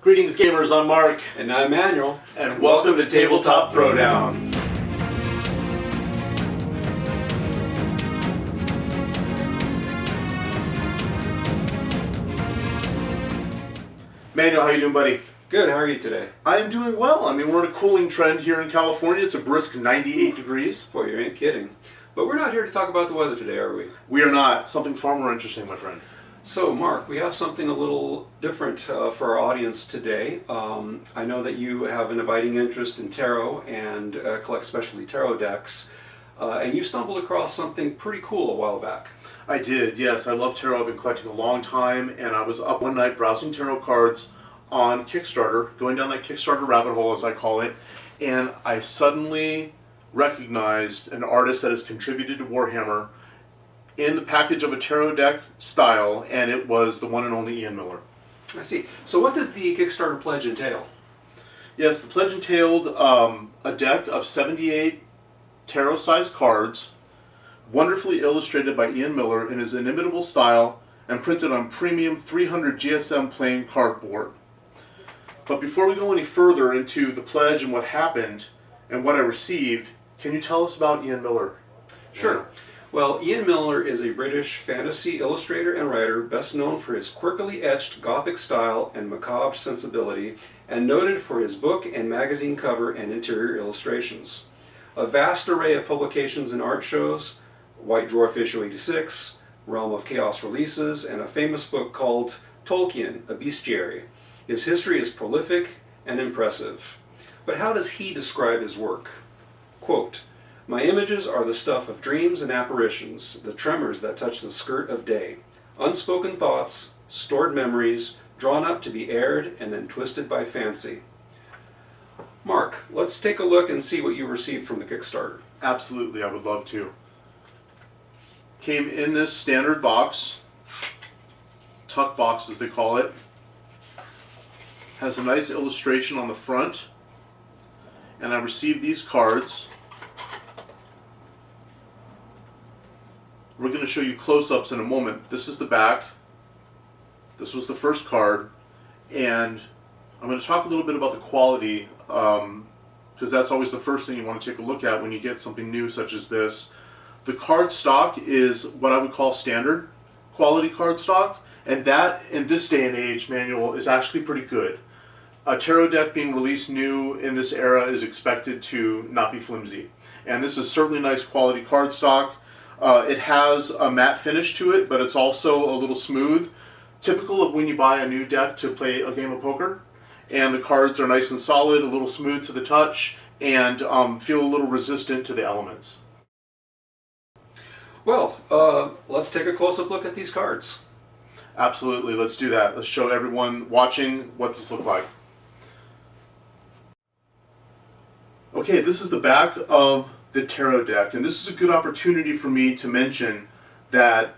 Greetings gamers, I'm Mark. And I'm Manuel. And welcome to Tabletop Throwdown. Manuel, how you doing, buddy? Good, how are you today? I am doing well. I mean, we're in a cooling trend here in California. It's a brisk 98 degrees. Boy, you ain't kidding. But we're not here to talk about the weather today, are we? We are not. Something far more interesting, my friend. So, Mark, we have something a little different for our audience today. I know that you have an abiding interest in tarot and collect specialty tarot decks, and you stumbled across something pretty cool a while back. I did, yes. I love tarot. I've been collecting a long time, and I was up one night browsing tarot cards on Kickstarter, going down that Kickstarter rabbit hole, as I call it, and I suddenly recognized an artist that has contributed to Warhammer in the package of a tarot deck style, and it was the one and only Ian Miller. I see. So what did the Kickstarter pledge entail? Yes, the pledge entailed a deck of 78 tarot-sized cards, wonderfully illustrated by Ian Miller in his inimitable style, and printed on premium 300 GSM plain cardboard. But before we go any further into the pledge and what happened and what I received, can you tell us about Ian Miller? Sure. Well, Ian Miller is a British fantasy illustrator and writer, best known for his quirkily etched Gothic style and macabre sensibility, and noted for his book and magazine cover and interior illustrations. A vast array of publications and art shows, White Dwarf Issue 86, Realm of Chaos releases, and a famous book called Tolkien, a Bestiary. His history is prolific and impressive. But how does he describe his work? Quote, "My images are the stuff of dreams and apparitions, the tremors that touch the skirt of day, unspoken thoughts, stored memories, drawn up to be aired and then twisted by fancy." Mark, let's take a look and see what you received from the Kickstarter. Absolutely, I would love to. Came in this standard box, tuck box as they call it. Has a nice illustration on the front, and I received these cards. We're going to show you close-ups in a moment. This is the back. This was the first card, and I'm going to talk a little bit about the quality, because that's always the first thing you want to take a look at when you get something new such as this. The card stock is what I would call standard quality card stock, and that, in this day and age, Manuel, is actually pretty good. A tarot deck being released new in this era is expected to not be flimsy, and this is certainly nice quality card stock. It has a matte finish to it, but it's also a little smooth, typical of when you buy a new deck to play a game of poker. And the cards are nice and solid, a little smooth to the touch, and feel a little resistant to the elements. Well, let's take a close-up look at these cards. Absolutely, let's do that. Let's show everyone watching what this looks like. Okay, this is the back of the tarot deck, and this is a good opportunity for me to mention that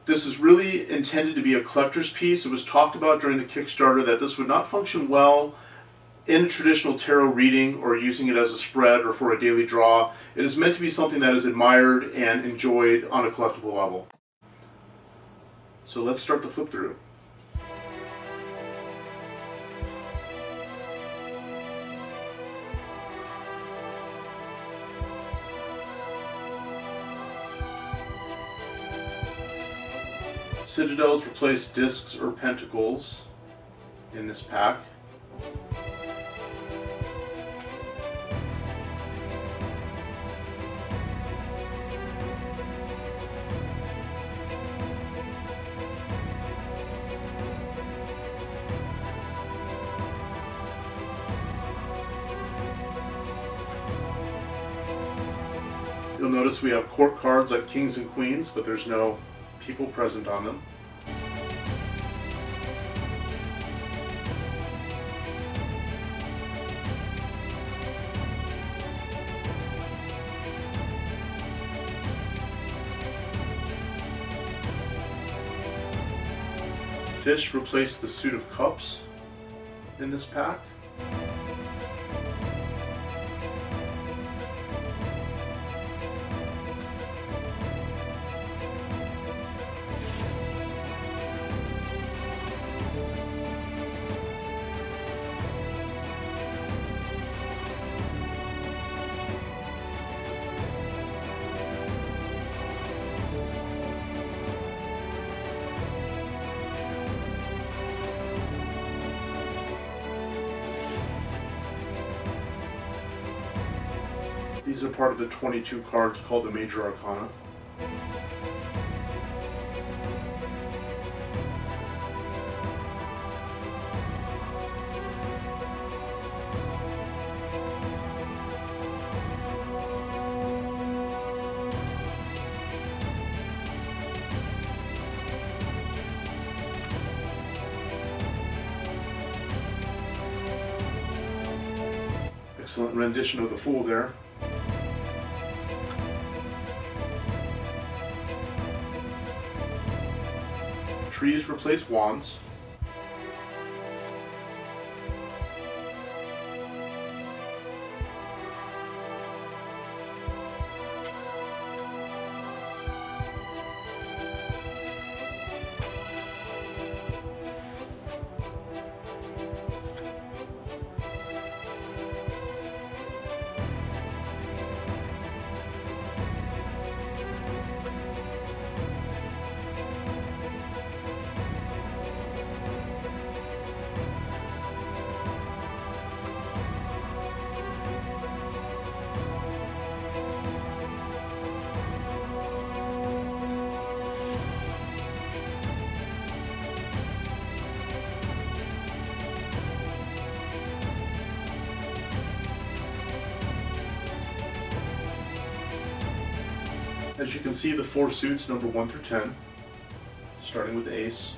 this is really intended to be a collector's piece. It was talked about during the Kickstarter that this would not function well in a traditional tarot reading or using it as a spread or for a daily draw. It is meant to be something that is admired and enjoyed on a collectible level. So let's start the flip through. Citadels replace discs or pentacles in this pack. You'll notice we have court cards like kings and queens, but there's no people present on them. Fish replace the suit of cups in this pack. These are part of the 22 cards called the Major Arcana. Excellent rendition of the Fool there. Trees replace wands. As you can see, the 4 suits number 1 through 10, starting with the ace.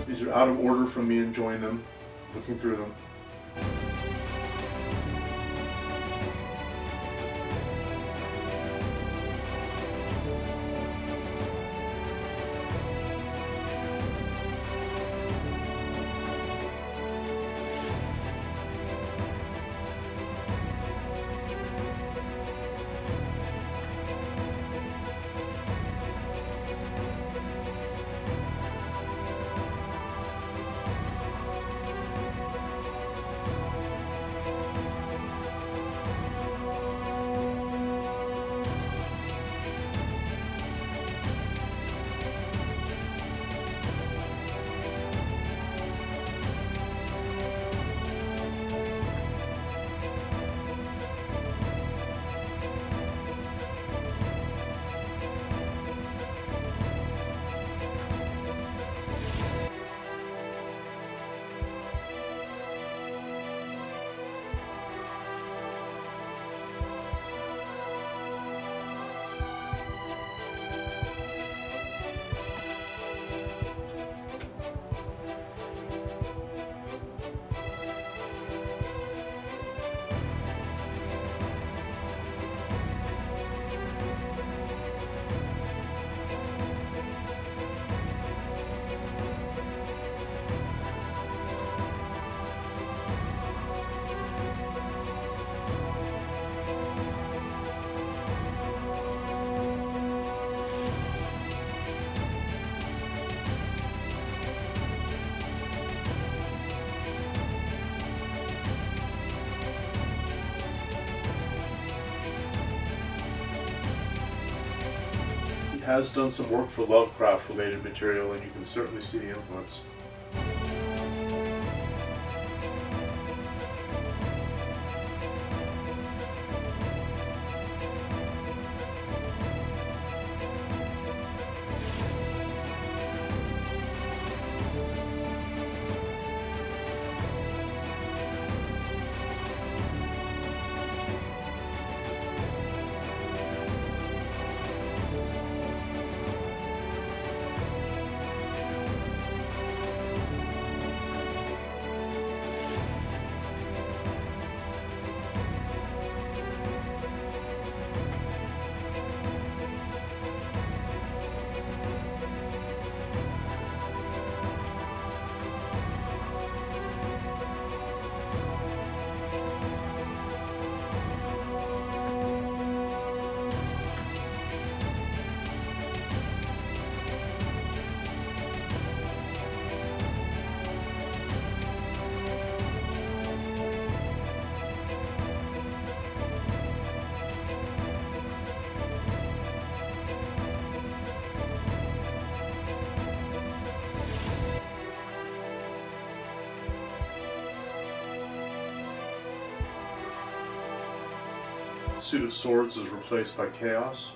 These are out of order from me enjoying them, looking through them. Has done some work for Lovecraft related material, and you can certainly see the influence. suit of swords is replaced by chaos.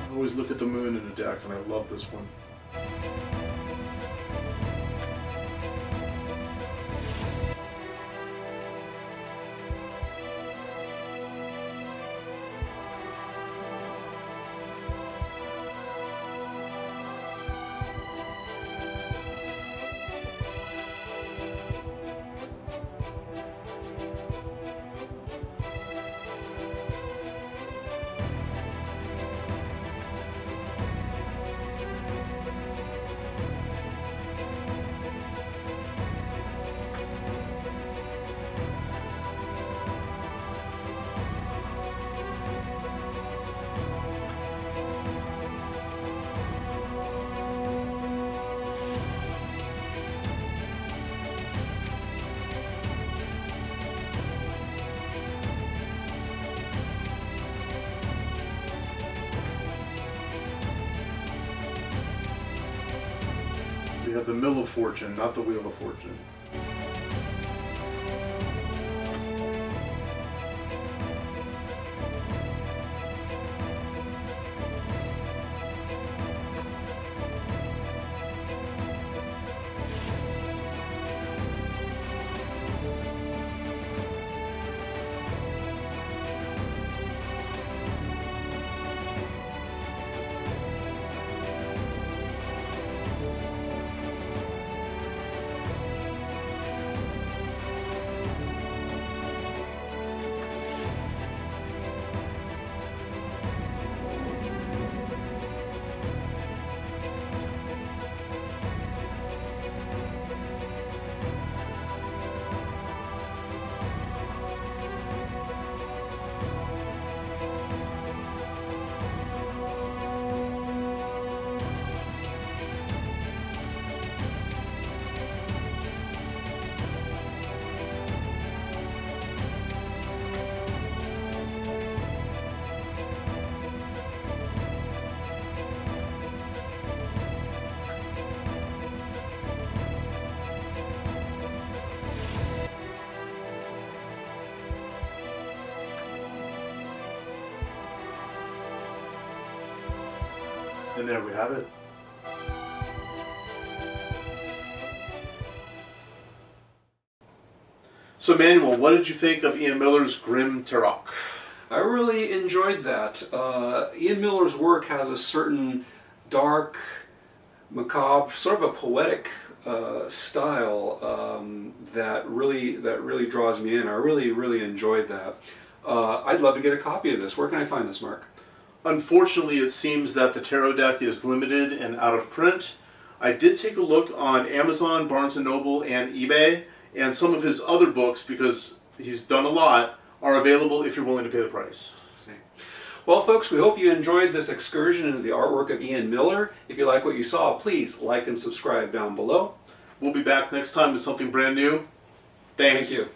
I always look at the moon in a deck, and I love this one. We have the Mill of Fortune, not the Wheel of Fortune. And there we have it. So Manuel, what did you think of Ian Miller's Grim Tarock? I really enjoyed that. Ian Miller's work has a certain dark, macabre, sort of a poetic style that really draws me in. I really enjoyed that. I'd love to get a copy of this. Where can I find this, Mark? Unfortunately, it seems that the tarot deck is limited and out of print. I did take a look on Amazon, Barnes & Noble, and eBay, and some of his other books, because he's done a lot, are available if you're willing to pay the price. Well, folks, we hope you enjoyed this excursion into the artwork of Ian Miller. If you like what you saw, please like and subscribe down below. We'll be back next time with something brand new. Thanks. Thank you.